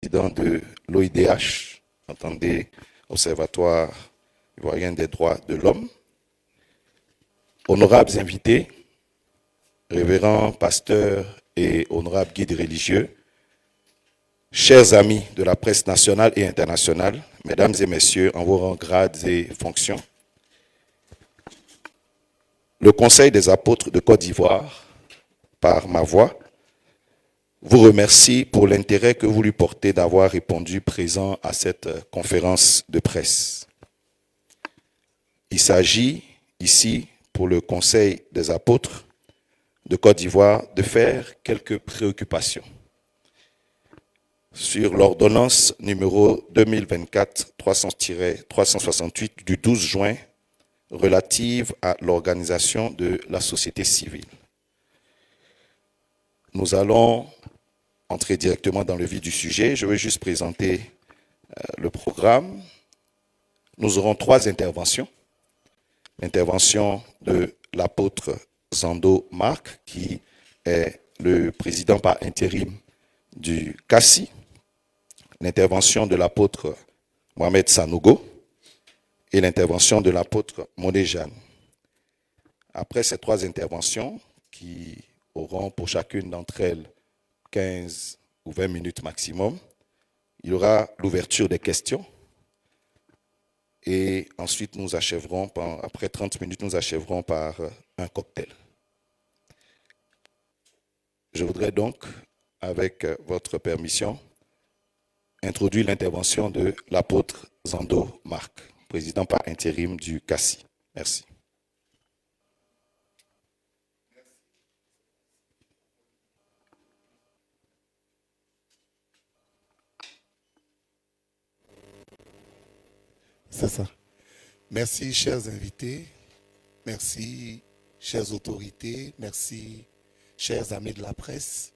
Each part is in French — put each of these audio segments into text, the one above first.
président de l'OIDH, entendez, Observatoire ivoirien des droits de l'homme, honorables invités, révérends pasteurs et honorables guides religieux, chers amis de la presse nationale et internationale, mesdames et messieurs, en vos rangs, grades et fonctions, le Conseil des apôtres de Côte d'Ivoire, par ma voix, vous remercie pour l'intérêt que vous lui portez d'avoir répondu présent à cette conférence de presse. Il s'agit ici, pour le Conseil des apôtres de Côte d'Ivoire, de faire quelques préoccupations sur l'ordonnance numéro 2024-300-368 du 12 juin relative à l'organisation de la société civile. Nous allons entrer directement dans le vif du sujet. Je vais juste présenter le programme. Nous aurons 3 interventions. L'intervention de l'apôtre Zando Marc, qui est le président par intérim du CACI. L'intervention de l'apôtre Mohamed Sanogo et l'intervention de l'apôtre Moné Jeanne. Après ces 3 interventions, qui auront pour chacune d'entre elles 15 ou 20 minutes maximum, il y aura l'ouverture des questions. Et ensuite, nous achèverons, après 30 minutes, nous achèverons par un cocktail. Je voudrais donc, avec votre permission, introduire l'intervention de l'apôtre Zando Marc, président par intérim du CACI. Merci. C'est ça. Merci, chers invités. Merci, chères autorités. Merci, chers amis de la presse.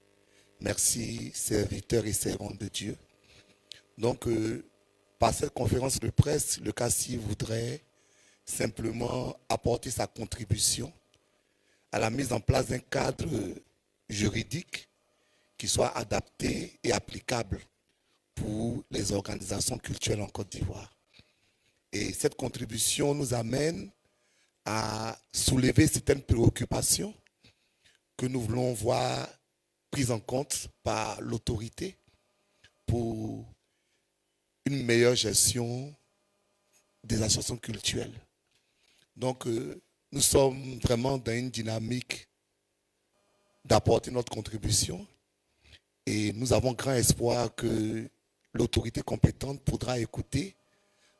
Merci, serviteurs et servantes de Dieu. Donc, par cette conférence de presse, le CACI voudrait simplement apporter sa contribution à la mise en place d'un cadre juridique qui soit adapté et applicable pour les organisations culturelles en Côte d'Ivoire. Et cette contribution nous amène à soulever certaines préoccupations que nous voulons voir prises en compte par l'autorité pour une meilleure gestion des associations culturelles. Donc, nous sommes vraiment dans une dynamique d'apporter notre contribution et nous avons grand espoir que l'autorité compétente pourra écouter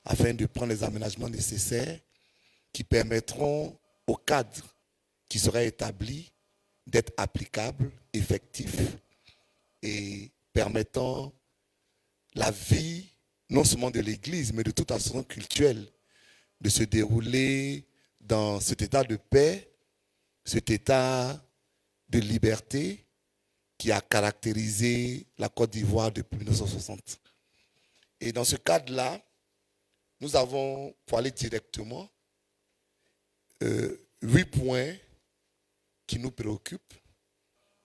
afin de prendre les aménagements nécessaires qui permettront au cadre qui sera établi d'être applicable, effectif et permettant la vie non seulement de l'Église, mais de toute association culturelle de se dérouler dans cet état de paix, cet état de liberté qui a caractérisé la Côte d'Ivoire depuis 1960. Et dans ce cadre-là, nous avons, pour aller directement, 8 points qui nous préoccupent,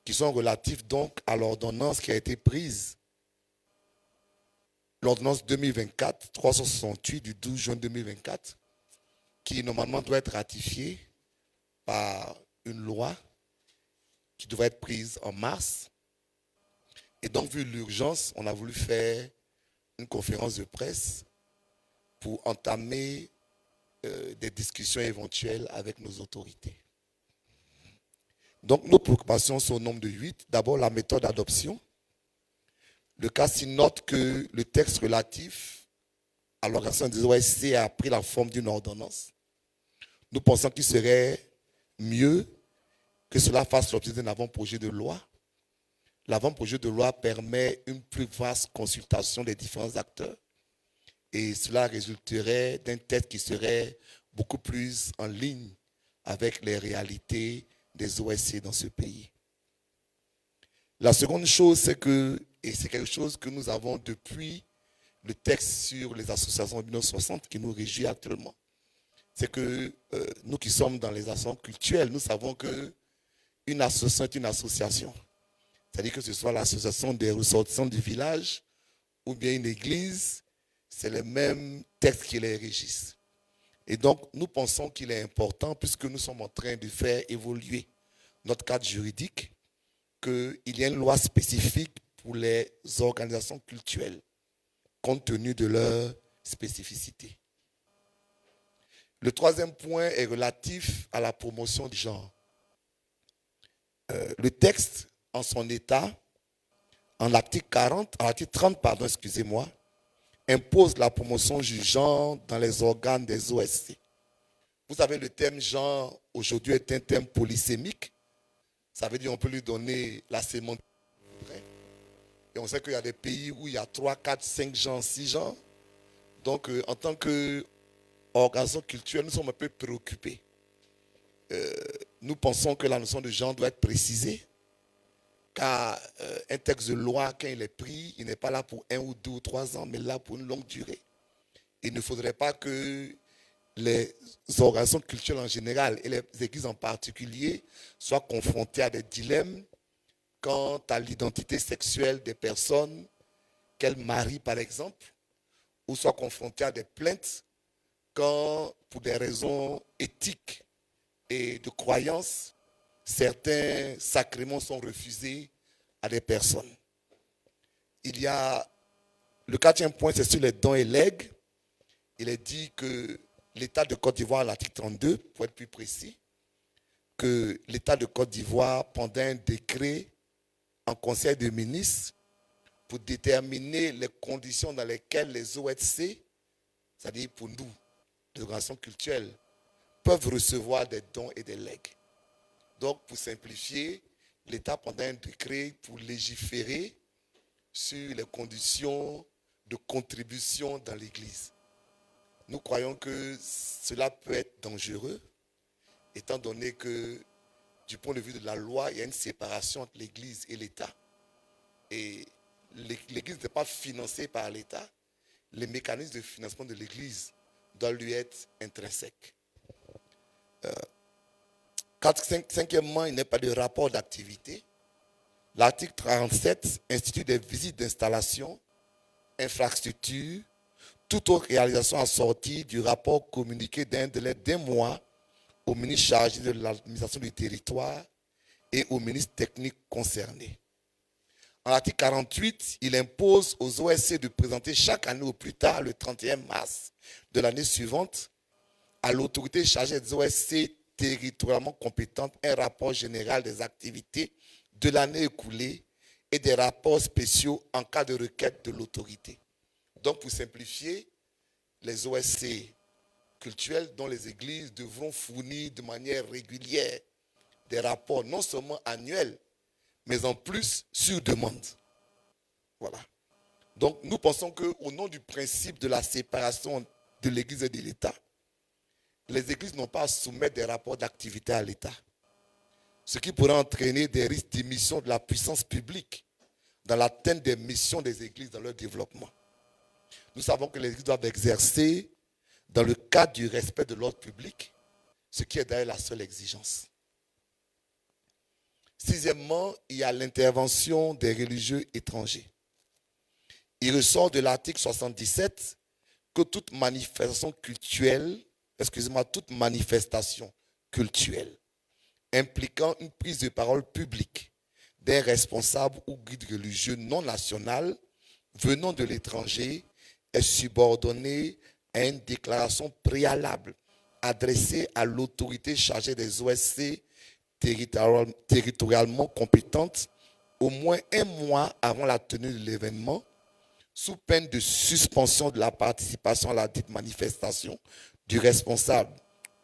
qui sont relatifs donc à l'ordonnance qui a été prise, l'ordonnance 2024-368 du 12 juin 2024, qui normalement doit être ratifiée par une loi qui devrait être prise en mars. Et donc, vu l'urgence, on a voulu faire une conférence de presse pour entamer des discussions éventuelles avec nos autorités. Donc, nos préoccupations sont au nombre de 8. D'abord, la méthode d'adoption. Le CACI note que le texte relatif à l'organisation des OSC a pris la forme d'une ordonnance. Nous pensons qu'il serait mieux que cela fasse l'objet d'un avant-projet de loi. L'avant-projet de loi permet une plus vaste consultation des différents acteurs et cela résulterait d'un texte qui serait beaucoup plus en ligne avec les réalités des OSC dans ce pays. La seconde chose, c'est que, et c'est quelque chose que nous avons depuis le texte sur les associations en 1960 qui nous réjouit actuellement, c'est que nous qui sommes dans les associations culturelles, nous savons qu'une association est une association. C'est-à-dire que ce soit l'association des ressortissants du village ou bien une église, c'est les mêmes textes qui les régissent. Et donc, nous pensons qu'il est important, puisque nous sommes en train de faire évoluer notre cadre juridique, qu'il y ait une loi spécifique pour les organisations cultuelles, compte tenu de leur spécificité. Le troisième point est relatif à la promotion du genre. Le texte, en son état, en l'article 30, impose la promotion du genre dans les organes des OSC. Vous savez, le terme genre, aujourd'hui, est un terme polysémique. Ça veut dire qu'on peut lui donner la sémantique. Et on sait qu'il y a des pays où il y a 3, 4, 5 genres, 6 genres. Donc, en tant qu'organisation culturelle, nous sommes un peu préoccupés. Nous pensons que la notion de genre doit être précisée. Car un texte de loi, quand il est pris, il n'est pas là pour 1 ou 2 ou 3 ans, mais là pour une longue durée. Il ne faudrait pas que les organisations culturelles en général et les églises en particulier soient confrontées à des dilemmes quant à l'identité sexuelle des personnes qu'elles marient, par exemple, ou soient confrontées à des plaintes quand, pour des raisons éthiques et de croyances, certains sacrements sont refusés à des personnes. Il y a le quatrième point, c'est sur les dons et legs. Il est dit que l'État de Côte d'Ivoire, l'article 32, pour être plus précis, que l'État de Côte d'Ivoire, pendant un décret en Conseil de ministres, pour déterminer les conditions dans lesquelles les OSC, c'est-à-dire pour nous, les organisations culturelles, peuvent recevoir des dons et des legs. Donc, pour simplifier, l'État prendra un décret pour légiférer sur les conditions de contribution dans l'Église. Nous croyons que cela peut être dangereux, étant donné que, du point de vue de la loi, il y a une séparation entre l'Église et l'État. Et l'Église n'est pas financée par l'État. Les mécanismes de financement de l'Église doivent lui être intrinsèques. Cinquièmement, il n'y a pas de rapport d'activité. L'article 37 institue des visites d'installation, infrastructures, toute autre réalisation assortie du rapport communiqué d'un délai d'1 mois au ministre chargé de l'administration du territoire et au ministre technique concerné. En l'article 48, il impose aux OSC de présenter chaque année au plus tard le 31 mars de l'année suivante à l'autorité chargée des OSC territorialement compétente un rapport général des activités de l'année écoulée et des rapports spéciaux en cas de requête de l'autorité. Donc, pour simplifier, les OSC cultuels dont les églises devront fournir de manière régulière des rapports non seulement annuels, mais en plus sur demande. Voilà. Donc, nous pensons qu'au nom du principe de la séparation de l'Église et de l'État, les églises n'ont pas à soumettre des rapports d'activité à l'État, ce qui pourrait entraîner des risques d'émission de la puissance publique dans l'atteinte des missions des églises dans leur développement. Nous savons que les églises doivent exercer dans le cadre du respect de l'ordre public, ce qui est d'ailleurs la seule exigence. Sixièmement, il y a l'intervention des religieux étrangers. Il ressort de l'article 77 que toute manifestation cultuelle impliquant une prise de parole publique d'un responsable ou guide religieux non national venant de l'étranger est subordonnée à une déclaration préalable adressée à l'autorité chargée des OSC territorialement compétente au moins 1 mois avant la tenue de l'événement, sous peine de suspension de la participation à la dite manifestation du responsable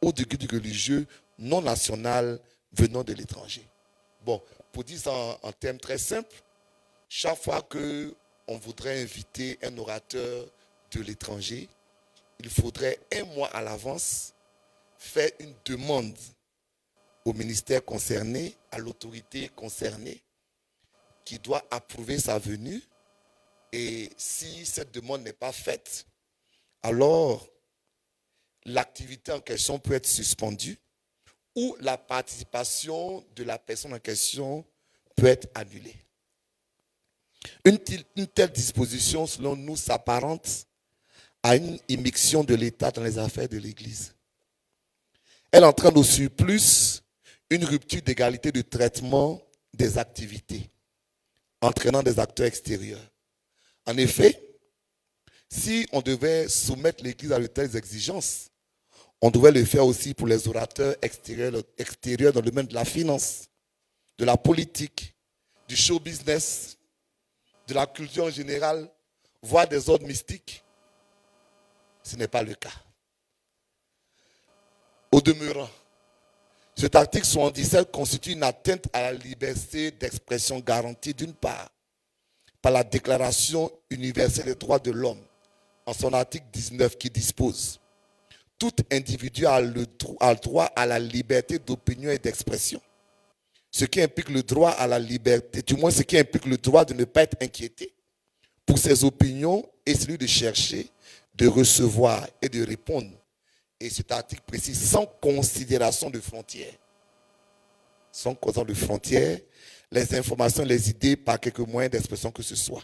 ou du guide religieux non national venant de l'étranger. Bon, pour dire ça en termes très simples, chaque fois qu'on voudrait inviter un orateur de l'étranger, il faudrait 1 mois à l'avance faire une demande au ministère concerné, à l'autorité concernée, qui doit approuver sa venue. Et si cette demande n'est pas faite, alors l'activité en question peut être suspendue ou la participation de la personne en question peut être annulée. Une telle disposition, selon nous, s'apparente à une immixtion de l'État dans les affaires de l'Église. Elle entraîne au surplus une rupture d'égalité de traitement des activités, entraînant des acteurs extérieurs. En effet, si on devait soumettre l'Église à de telles exigences, on devait le faire aussi pour les orateurs extérieurs dans le domaine de la finance, de la politique, du show business, de la culture en général, voire des ordres mystiques. Ce n'est pas le cas. Au demeurant, cet article 77 constitue une atteinte à la liberté d'expression garantie d'une part par la Déclaration universelle des droits de l'homme en son article 19 qui dispose: tout individu a le droit à la liberté d'opinion et d'expression, ce qui implique le droit à la liberté, du moins ce qui implique le droit de ne pas être inquiété pour ses opinions et celui de chercher, de recevoir et de répondre. Et cet article précise sans considération de frontières. Sans considération de frontières, les informations, les idées par quelque moyen d'expression que ce soit.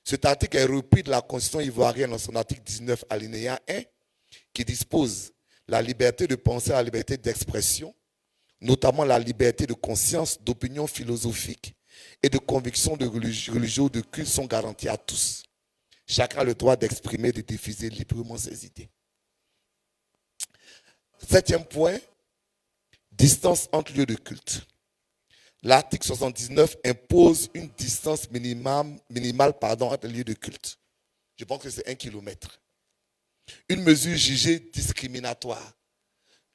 Cet article est repris de la Constitution ivoirienne dans son article 19 alinéa 1 qui dispose la liberté de penser, la liberté d'expression, notamment la liberté de conscience, d'opinion philosophique et de conviction de religieux ou de culte sont garanties à tous. Chacun a le droit d'exprimer et de diffuser librement ses idées. 7e point, distance entre lieux de culte. L'article 79 impose une distance minimale entre les lieux de culte. Je pense que c'est 1 kilomètre. Une mesure jugée discriminatoire.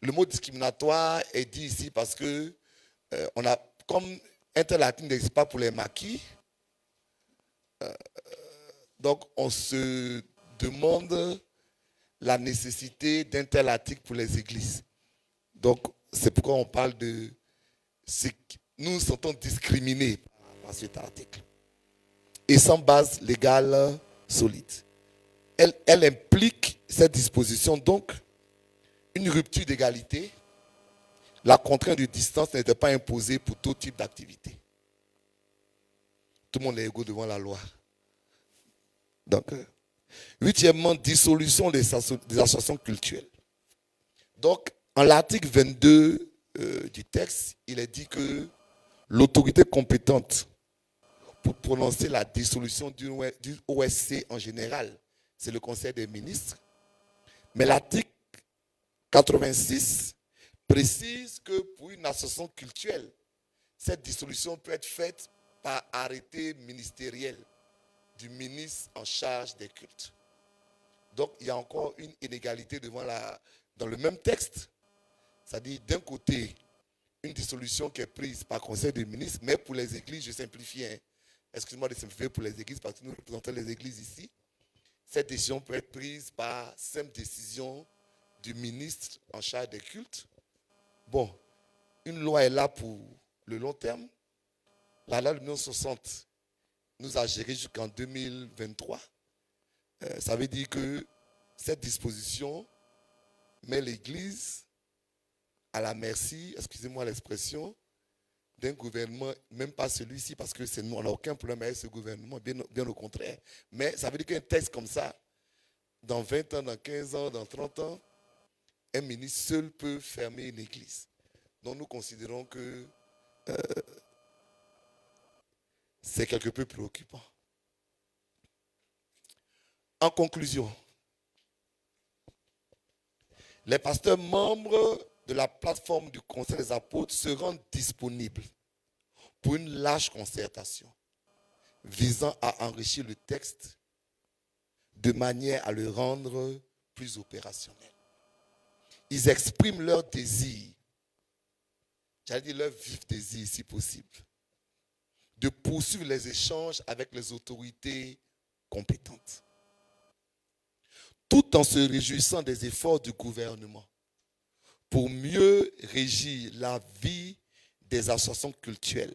Le mot discriminatoire est dit ici parce que comme interlatin n'existe pas pour les maquis, donc on se demande la nécessité d'interlatique pour les églises. Donc c'est pourquoi on parle de nous nous sentons discriminés par cet article. Et sans base légale solide. Elle implique, cette disposition, donc, une rupture d'égalité. La contrainte de distance n'était pas imposée pour tout type d'activité. Tout le monde est égaux devant la loi. Donc, 8e, dissolution des associations culturelles. Donc, en l'article 22 du texte, il est dit que l'autorité compétente pour prononcer la dissolution du OSC en général, c'est le Conseil des ministres. Mais l'article 86 précise que pour une association culturelle, cette dissolution peut être faite par arrêté ministériel du ministre en charge des cultes. Donc, il y a encore une inégalité dans le même texte. C'est-à-dire, d'un côté, une dissolution qui est prise par conseil des ministres, mais pour les églises, je simplifie, excuse-moi de simplifier pour les églises, parce que nous représentons les églises ici. Cette décision peut être prise par simple décision du ministre en charge des cultes. Bon, une loi est là pour le long terme. La loi de 1960 nous a géré jusqu'en 2023. Ça veut dire que cette disposition met l'Église à la merci, excusez-moi l'expression, d'un gouvernement, même pas celui-ci, parce que nous, on n'a aucun problème avec ce gouvernement, bien au contraire. Mais ça veut dire qu'un texte comme ça, dans 20 ans, dans 15 ans, dans 30 ans, un ministre seul peut fermer une église. Donc nous considérons que c'est quelque peu préoccupant. En conclusion, les pasteurs membres de la plateforme du Conseil des apôtres se rendent disponibles pour une large concertation visant à enrichir le texte de manière à le rendre plus opérationnel. Ils expriment leur désir, j'allais dire leur vif désir si possible, de poursuivre les échanges avec les autorités compétentes, tout en se réjouissant des efforts du gouvernement pour mieux régir la vie des associations cultuelles.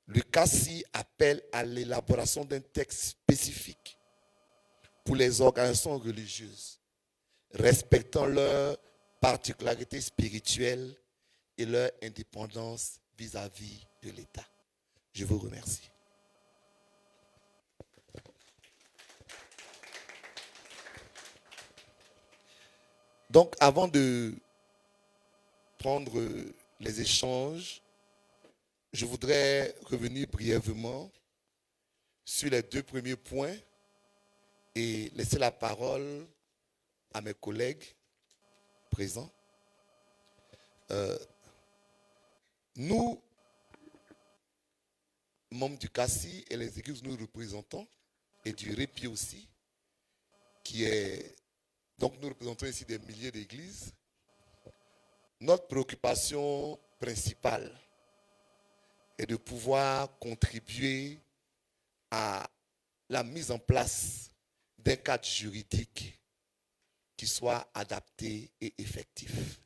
Le CACI appelle à l'élaboration d'un texte spécifique pour les organisations religieuses, respectant leurs particularités spirituelles et leur indépendance vis-à-vis de l'État. Je vous remercie. Donc, avant de prendre les échanges, je voudrais revenir brièvement sur les 2 premiers points et laisser la parole à mes collègues présents. Nous, membres du CACI et les églises nous représentons, et du Répit aussi, donc nous représentons ici des milliers d'églises. Notre préoccupation principale est de pouvoir contribuer à la mise en place d'un cadre juridique qui soit adapté et effectif.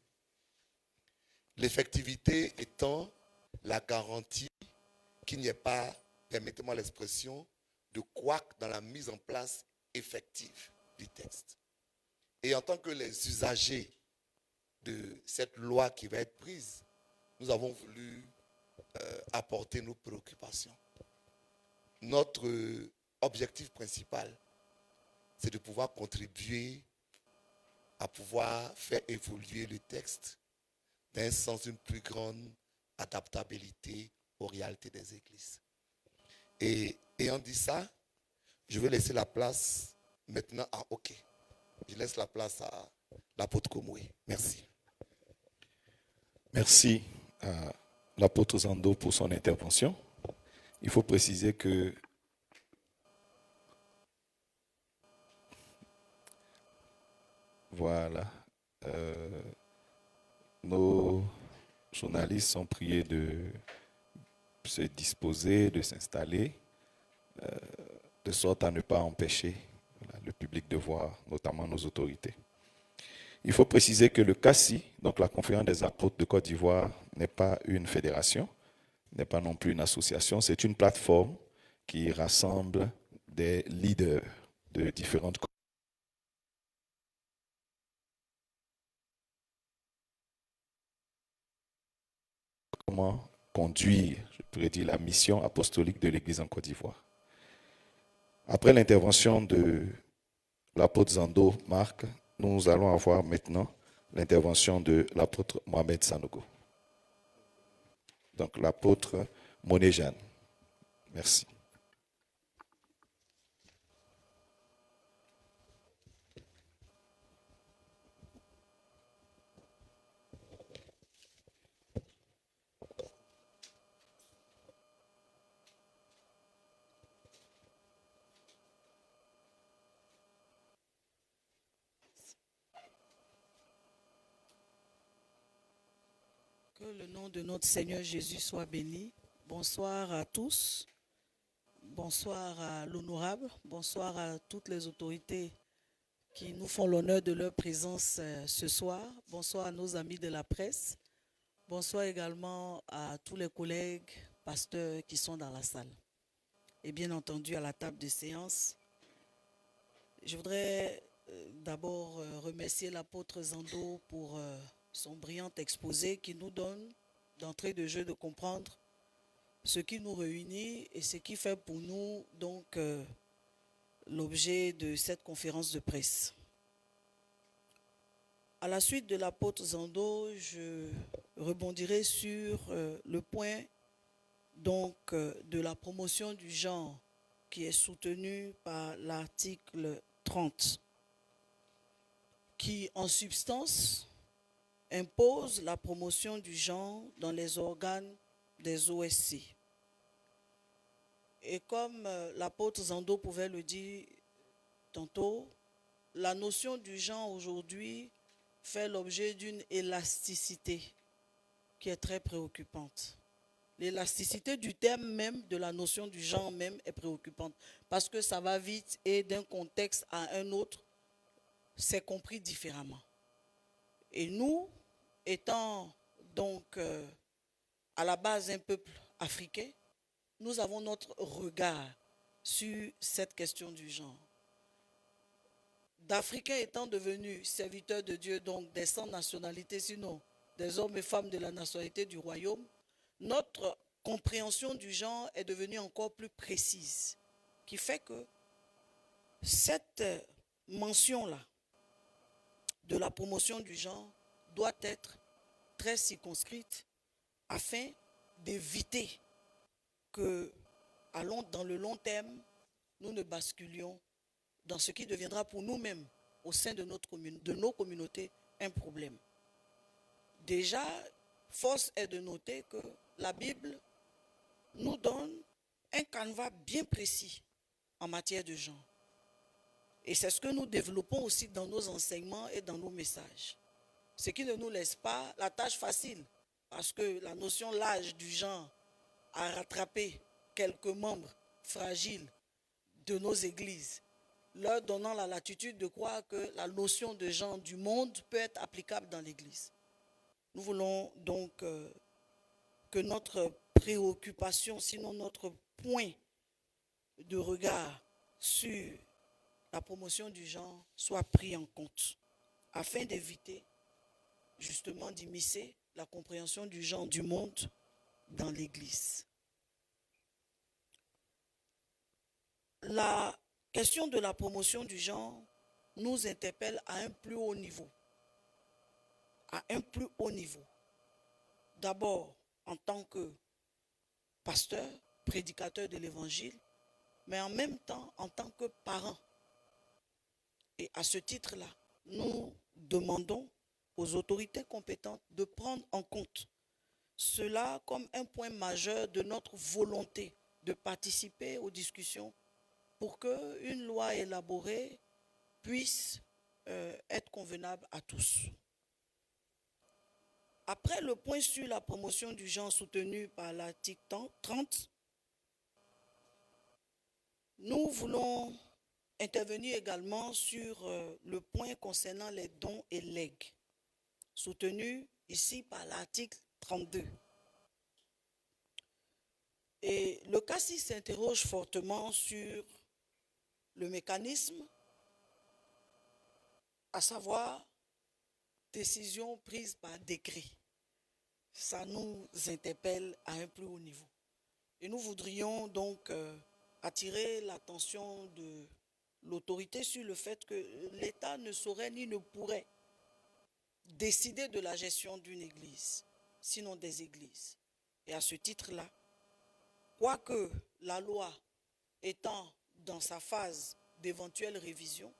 L'effectivité étant la garantie qu'il n'y ait pas, permettez-moi l'expression, de couac dans la mise en place effective du texte. Et en tant que les usagers de cette loi qui va être prise, nous avons voulu apporter nos préoccupations. Notre objectif principal, c'est de pouvoir contribuer à pouvoir faire évoluer le texte dans un sens d'une plus grande adaptabilité aux réalités des églises. Et ayant dit ça, je vais laisser la place maintenant à OK. Je laisse la place à l'apôtre Komoué. Merci. Merci à l'apôtre Zando pour son intervention. Il faut préciser que voilà, nos journalistes sont priés de se disposer, de s'installer, de sorte à ne pas empêcher le public de voir, notamment nos autorités. Il faut préciser que le CACI, donc la Conférence des apôtres de Côte d'Ivoire, n'est pas une fédération, n'est pas non plus une association, c'est une plateforme qui rassemble des leaders de différentes comment conduire, je pourrais dire, la mission apostolique de l'Église en Côte d'Ivoire. Après l'intervention de l'apôtre Zando Marc, nous allons avoir maintenant l'intervention de l'apôtre Mohamed Sanogo. Donc l'apôtre Monéjane. Merci. Que le nom de notre Seigneur Jésus soit béni. Bonsoir à tous. Bonsoir à l'honorable. Bonsoir à toutes les autorités qui nous font l'honneur de leur présence ce soir. Bonsoir à nos amis de la presse. Bonsoir également à tous les collègues pasteurs qui sont dans la salle. Et bien entendu à la table de séance. Je voudrais d'abord remercier l'apôtre Zando pour son brillant exposé qui nous donne d'entrée de jeu de comprendre ce qui nous réunit et ce qui fait pour nous donc l'objet de cette conférence de presse. À la suite de l'apôtre Zando, je rebondirai sur le point donc de la promotion du genre qui est soutenu par l'article 30 qui en substance impose la promotion du genre dans les organes des OSC. Et comme l'apôtre Zando pouvait le dire tantôt, la notion du genre aujourd'hui fait l'objet d'une élasticité qui est très préoccupante. L'élasticité du terme même, de la notion du genre même est préoccupante parce que ça va vite et d'un contexte à un autre, c'est compris différemment. Et nous, étant donc à la base un peuple africain, nous avons notre regard sur cette question du genre. D'Africains étant devenus serviteurs de Dieu, donc des sans nationalités, sinon des hommes et femmes de la nationalité du royaume, notre compréhension du genre est devenue encore plus précise, qui fait que cette mention-là de la promotion du genre doit être très circonscrite afin d'éviter que, dans le long terme, nous ne basculions dans ce qui deviendra pour nous-mêmes, au sein de nos communautés, un problème. Déjà, force est de noter que la Bible nous donne un canevas bien précis en matière de genre. Et c'est ce que nous développons aussi dans nos enseignements et dans nos messages. Ce qui ne nous laisse pas la tâche facile, parce que la notion large du genre a rattrapé quelques membres fragiles de nos églises, leur donnant la latitude de croire que la notion de genre du monde peut être applicable dans l'église. Nous voulons donc que notre préoccupation, sinon notre point de regard sur la promotion du genre soit pris en compte, afin d'éviter justement d'immiscer la compréhension du genre du monde dans l'Église. La question de la promotion du genre nous interpelle à un plus haut niveau. À un plus haut niveau. D'abord, en tant que pasteur, prédicateur de l'Évangile, mais en même temps en tant que parent. Et à ce titre-là, nous demandons aux autorités compétentes de prendre en compte cela comme un point majeur de notre volonté de participer aux discussions pour qu'une loi élaborée puisse être convenable à tous. Après le point sur la promotion du genre soutenu par l'article 30, nous voulons intervenir également sur le point concernant les dons et legs, soutenu ici par l'article 32. Et le CACI s'interroge fortement sur le mécanisme, à savoir décision prise par décret. Ça nous interpelle à un plus haut niveau. Et nous voudrions donc attirer l'attention de l'autorité sur le fait que l'État ne saurait ni ne pourrait décider de la gestion d'une église, sinon des églises. Et à ce titre-là, quoique la loi étant dans sa phase d'éventuelle révision,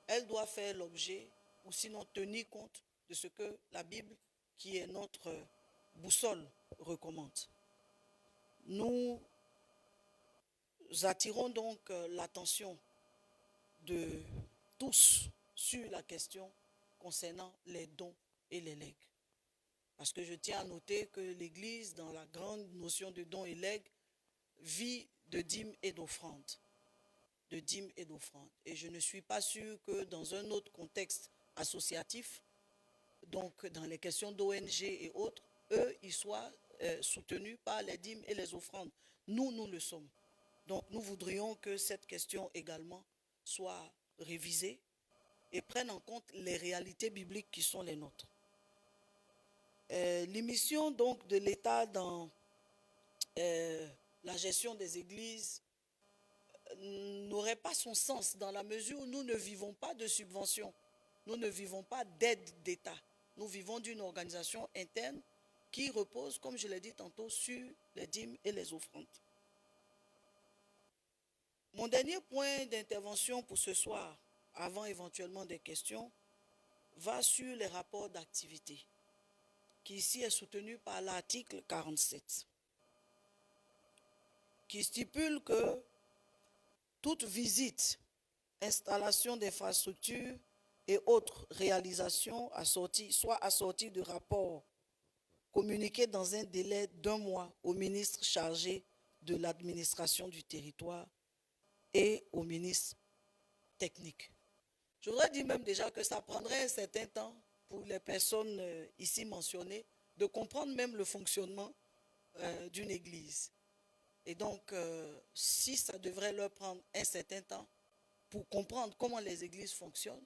elle doit faire l'objet ou sinon tenir compte de ce que la Bible, qui est notre boussole, recommande. Nous attirons donc l'attention de tous sur la question concernant les dons et les legs. Parce que je tiens à noter que l'Église, dans la grande notion de dons et legs, vit de dîmes et d'offrandes. De dîmes et d'offrandes. Et je ne suis pas sûr que dans un autre contexte associatif, donc dans les questions d'ONG et autres, eux, ils soient soutenus par les dîmes et les offrandes. Nous le sommes. Donc nous voudrions que cette question également soit révisée et prenne en compte les réalités bibliques qui sont les nôtres. L'immission donc de l'État dans la gestion des églises n'aurait pas son sens dans la mesure où nous ne vivons pas de subventions, nous ne vivons pas d'aide d'État. Nous vivons d'une organisation interne qui repose, comme je l'ai dit tantôt, sur les dîmes et les offrandes. Mon dernier point d'intervention pour ce soir, avant éventuellement des questions, va sur les rapports d'activité, qui ici est soutenu par l'article 47, qui stipule que toute visite, installation d'infrastructures et autres réalisations soit assorties de rapports communiqués dans un délai d'1 mois au ministre chargé de l'administration du territoire et au ministre technique. Je voudrais dire même déjà que ça prendrait un certain temps pour les personnes ici mentionnées de comprendre même le fonctionnement d'une église. Et donc, si ça devrait leur prendre un certain temps pour comprendre comment les églises fonctionnent,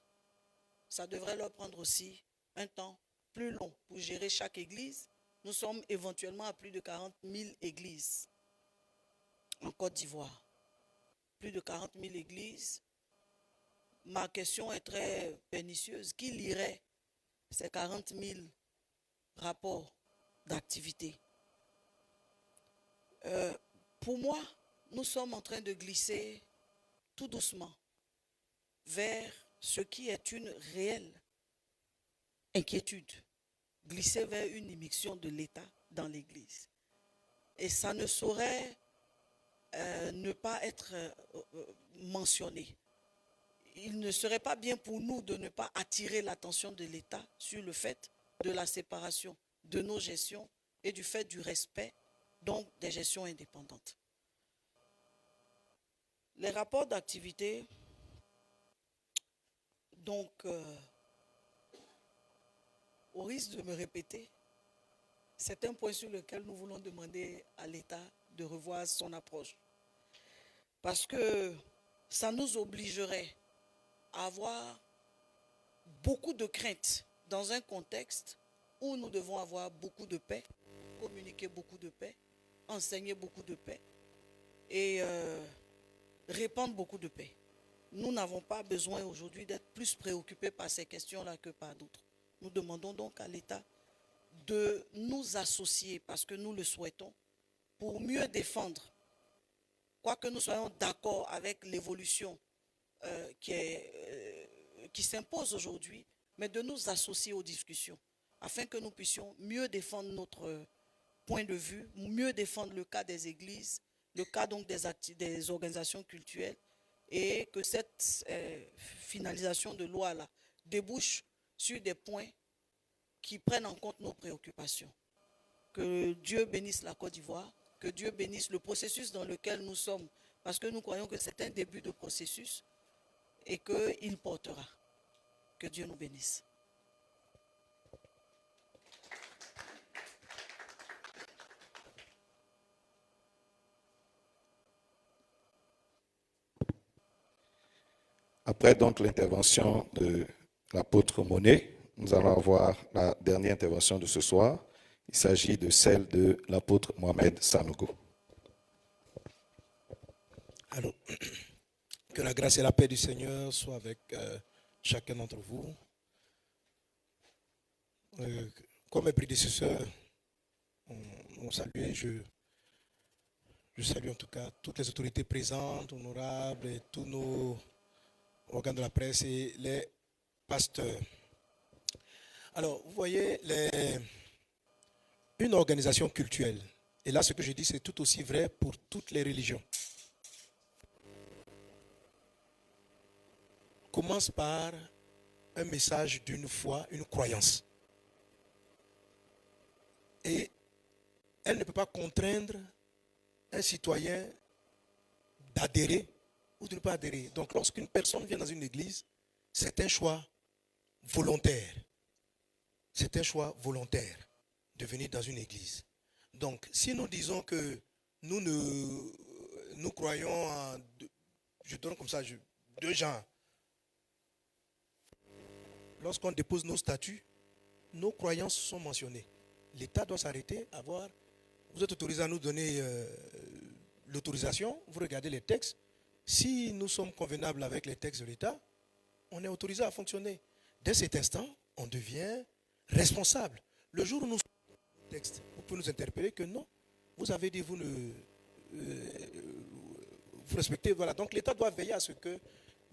ça devrait leur prendre aussi un temps plus long pour gérer chaque église. Nous sommes éventuellement à plus de 40 000 églises en Côte d'Ivoire. Plus de 40 000 églises. ma question est très pernicieuse. Qui lirait ces 40 000 rapports d'activité? Pour moi, nous sommes en train de glisser tout doucement vers ce qui est une réelle inquiétude, glisser vers une immixtion de l'État dans l'Église. Et ça ne saurait ne pas être mentionné. Il ne serait pas bien pour nous de ne pas attirer l'attention de l'État sur le fait de la séparation de nos gestions et du fait du respect donc des gestions indépendantes. Les rapports d'activité, donc, au risque de me répéter, c'est un point sur lequel nous voulons demander à l'État de revoir son approche. Parce que ça nous obligerait à avoir beaucoup de craintes dans un contexte où nous devons avoir beaucoup de paix, communiquer beaucoup de paix, enseigner beaucoup de paix et répandre beaucoup de paix. Nous n'avons pas besoin aujourd'hui d'être plus préoccupés par ces questions-là que par d'autres. Nous demandons donc à l'État de nous associer, parce que nous le souhaitons, pour mieux défendre, quoique nous soyons d'accord avec l'évolution qui s'impose aujourd'hui, mais de nous associer aux discussions, afin que nous puissions mieux défendre notre point de vue, mieux défendre le cas des églises, le cas donc des organisations cultuelles, et que cette finalisation de loi-là débouche sur des points qui prennent en compte nos préoccupations. Que Dieu bénisse la Côte d'Ivoire, que Dieu bénisse le processus dans lequel nous sommes, parce que nous croyons que c'est un début de processus et qu'il portera. Que Dieu nous bénisse. Après donc l'intervention de l'apôtre Monet, nous allons avoir la dernière intervention de ce soir. Il s'agit de celle de l'apôtre Mohamed Sanogo. Alors, que la grâce et la paix du Seigneur soient avec chacun d'entre vous. Comme mes prédécesseurs ont salué, je salue en tout cas toutes les autorités présentes, honorables, et tous nos organes de la presse et les pasteurs. Alors, vous voyez, une organisation cultuelle, et là ce que je dis c'est tout aussi vrai pour toutes les religions, commence par un message d'une foi, une croyance. Et elle ne peut pas contraindre un citoyen d'adhérer ou de ne pas adhérer. Donc lorsqu'une personne vient dans une église, c'est un choix volontaire. C'est un choix volontaire de venir dans une église. Donc si nous disons que nous croyons en, je donne comme ça, deux genres. Lorsqu'on dépose nos statuts, nos croyances sont mentionnées. L'État doit s'arrêter à voir. Vous êtes autorisé à nous donner l'autorisation. Vous regardez les textes. Si nous sommes convenables avec les textes de l'État, on est autorisé à fonctionner. Dès cet instant, on devient responsable. Le jour où nous sommes dans le texte, vous pouvez nous interpeller que non, vous avez dit, vous respectez. Voilà. Donc l'État doit veiller à ce que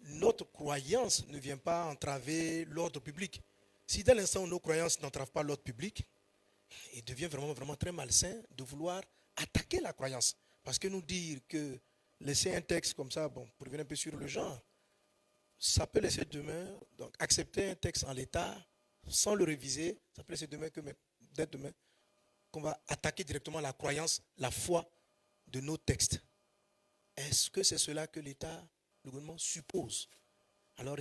notre croyance ne vienne pas entraver l'ordre public. Si dès l'instant où nos croyances n'entravent pas l'ordre public, il devient vraiment, vraiment très malsain de vouloir attaquer la croyance. Parce que nous dire que laisser un texte comme ça, bon, pour revenir un peu sur le genre, ça peut laisser demain, donc accepter un texte en l'état, sans le réviser, ça peut laisser demain qu'on va attaquer directement la croyance, la foi de nos textes. Est-ce que c'est cela que l'État, le gouvernement suppose? Alors,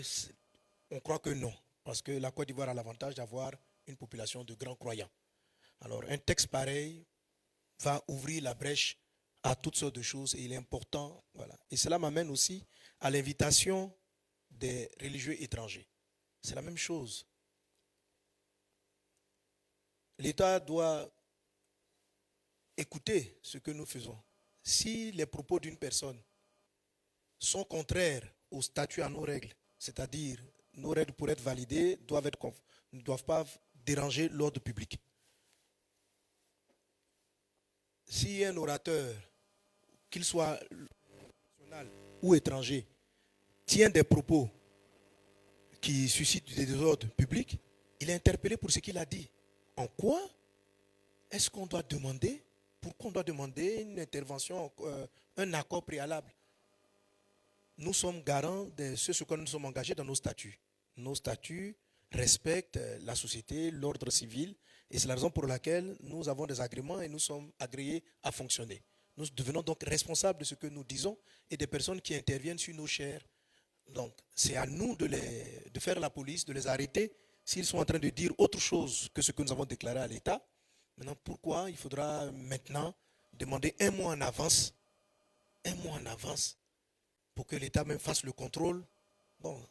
on croit que non, parce que la Côte d'Ivoire a l'avantage d'avoir une population de grands croyants. Alors, un texte pareil va ouvrir la brèche à toutes sortes de choses et il est important. Voilà. Et cela m'amène aussi à l'invitation des religieux étrangers. C'est la même chose. L'État doit écouter ce que nous faisons. Si les propos d'une personne sont contraires aux statuts, à nos règles, c'est-à-dire nos règles pour être validées ne doivent pas déranger l'ordre public. Si un orateur, qu'il soit national ou étranger, tient des propos qui suscitent des désordres publics, il est interpellé pour ce qu'il a dit. En quoi est-ce qu'on doit demander, pourquoi on doit demander une intervention, un accord préalable? Nous sommes garants de ce sur quoi nous sommes engagés dans nos statuts. Nos statuts respectent la société, l'ordre civil, et c'est la raison pour laquelle nous avons des agréments et nous sommes agréés à fonctionner. Nous devenons donc responsables de ce que nous disons et des personnes qui interviennent sur nos chairs. Donc, c'est à nous de faire la police, de les arrêter s'ils sont en train de dire autre chose que ce que nous avons déclaré à l'État. Maintenant, pourquoi il faudra maintenant demander un mois en avance, pour que l'État même fasse le contrôle? Bon,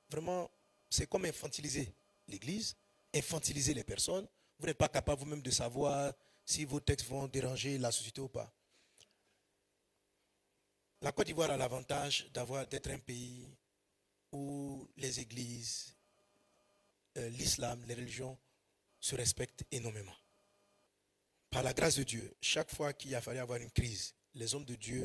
vraiment, c'est comme infantiliser l'Église, infantiliser les personnes. Vous n'êtes pas capable vous-même de savoir si vos textes vont déranger la société ou pas. La Côte d'Ivoire a l'avantage d'être un pays où les églises, l'islam, les religions se respectent énormément. Par la grâce de Dieu, chaque fois qu'il a fallu avoir une crise, les hommes de Dieu